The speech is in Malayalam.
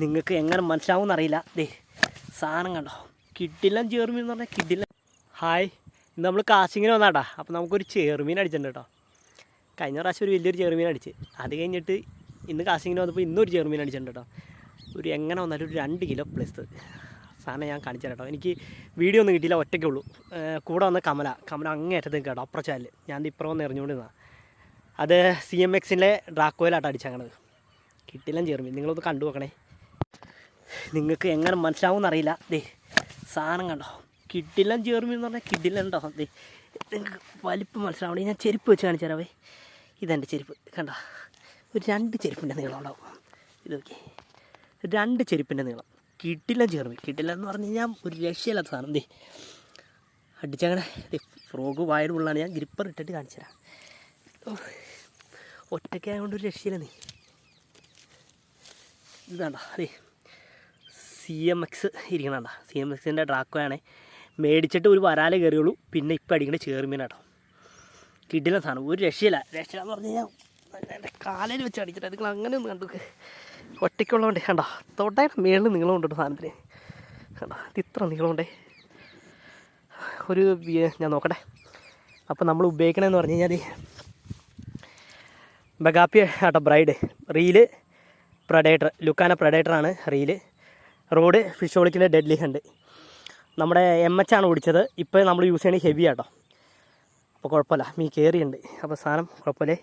നിങ്ങൾക്ക് എങ്ങനെ മനസ്സിലാവും എന്നറിയില്ല. ദേ സാധനം കണ്ടോ, കിഡിലൻ ചേർമീൻ എന്ന് പറഞ്ഞാൽ കിഡിലൻ. ഹായ്, ഇന്ന് നമ്മൾ കാശിങ്ങിന് വന്നാട്ടാ. അപ്പോൾ നമുക്കൊരു ചേർമീൻ അടിച്ചിട്ടുണ്ട് കേട്ടോ. കഴിഞ്ഞ പ്രാവശ്യം ഒരു വലിയൊരു ചേർമീൻ അടിച്ച്, അത് കഴിഞ്ഞിട്ട് ഇന്ന് കാശിങ്ങിന് വന്നപ്പോൾ ഇന്നൊരു ചേർമീൻ അടിച്ചിട്ടുണ്ട് കേട്ടോ. ഒരു എങ്ങനെ വന്നാലും ഒരു 2 കിലോ പ്ലസ് സാധനം ഞാൻ കാണിച്ചു കേട്ടോ. എനിക്ക് വീഡിയോ ഒന്നും കിട്ടിയില്ല, ഒറ്റയ്ക്കേ ഉള്ളൂ. കൂടെ വന്ന കമല അങ്ങേറ്റത്ത് കേട്ടോ, അപ്പുറച്ചാല് ഞാൻ ഇപ്പുറം വന്ന് എറിഞ്ഞുകൊണ്ടിരുന്നതാണ്. അത് CMXൻ്റെ ഡ്രാക്കോയിലാട്ടോ അടിച്ചങ്ങനത്. കിട്ടില്ല ചേർമീൻ, നിങ്ങളൊന്ന് കണ്ടു നോക്കണേ. നിങ്ങൾക്ക് എങ്ങനെ മനസ്സിലാവും എന്നറിയില്ല. ദേ സാധനം കണ്ടോ, കിട്ടില്ല ചേർമീൻ എന്ന് പറഞ്ഞാൽ കിട്ടില്ല ഉണ്ടോ. ദേ നിങ്ങൾക്ക് വലിപ്പം മനസ്സിലാവണേ, ഞാൻ ചെരുപ്പ് വെച്ച് കാണിച്ചു തരാവേ. ഇതെൻ്റെ ചെരുപ്പ് കണ്ടോ, ഒരു 2 ചെരുപ്പിൻ്റെ നീളം ഉണ്ടാവും. ഇത് നോക്കി, 2 ചെരുപ്പിൻ്റെ നീളം. കിട്ടില്ല ചേർമീൻ, കിട്ടില്ല എന്ന് പറഞ്ഞു കഴിഞ്ഞാൽ ഒരു രക്ഷയില്ലാത്ത സാധനം. ദേ അടിച്ചങ്ങനെ ഫ്രോഗ് വായുടെ ഉള്ളതാണ്. ഞാൻ ഗ്രിപ്പർ ഇട്ടിട്ട് കാണിച്ചു തരാം. ഒറ്റയ്ക്കായതുകൊണ്ട് ഒരു രക്ഷയില്ല. നീ ഇതാണ്ട, അതെ CMX ഇരിക്കണണ്ട. CMXൻ്റെ ഡ്രാക്കോയാണ്. മേടിച്ചിട്ട് ഒരു വരാലേ കയറിയുള്ളൂ. പിന്നെ ഇപ്പം അടിക്കേണ്ട ചേർമീനാട്ടോ. കിടിലൻ സാധനം, ഒരു രക്ഷയില്ല. രക്ഷയില്ലെന്ന് പറഞ്ഞു കഴിഞ്ഞാൽ എൻ്റെ കാലയിൽ വെച്ച് അടിച്ചിട്ട് നിങ്ങൾ അങ്ങനെ ഒന്ന് കണ്ടു. ഒറ്റയ്ക്കുള്ളതുകൊണ്ട് കണ്ടോ, തൊട്ടയുടെ മേളിൽ നീളം കൊണ്ടിട്ട് സാധനത്തിന് കണ്ടോ, ഇത് ഇത്ര നീളമുണ്ടേ. ഒരു ഞാൻ നോക്കട്ടെ. അപ്പോൾ നമ്മൾ ഉപയോഗിക്കണമെന്ന് പറഞ്ഞു കഴിഞ്ഞാൽ ബഗാപ്പി ആട്ടോ ബ്രൈഡ്, റീല് പ്രഡേറ്റർ, ലുക്കാന പ്രഡേറ്ററാണ് റീല്. റോഡ് ഫിഷോളിക്കിലെ ഡെഡ്ലി ഹണ്ട്. നമ്മുടെ MH ആണ് ഓടിച്ചത്. ഇപ്പോൾ നമ്മൾ യൂസ് ചെയ്യണത് ഹെവി ആട്ടോ. അപ്പോൾ കുഴപ്പമില്ല, മീൻ കയറിയുണ്ട്. അപ്പോൾ സാധനം കുഴപ്പമില്ലേ.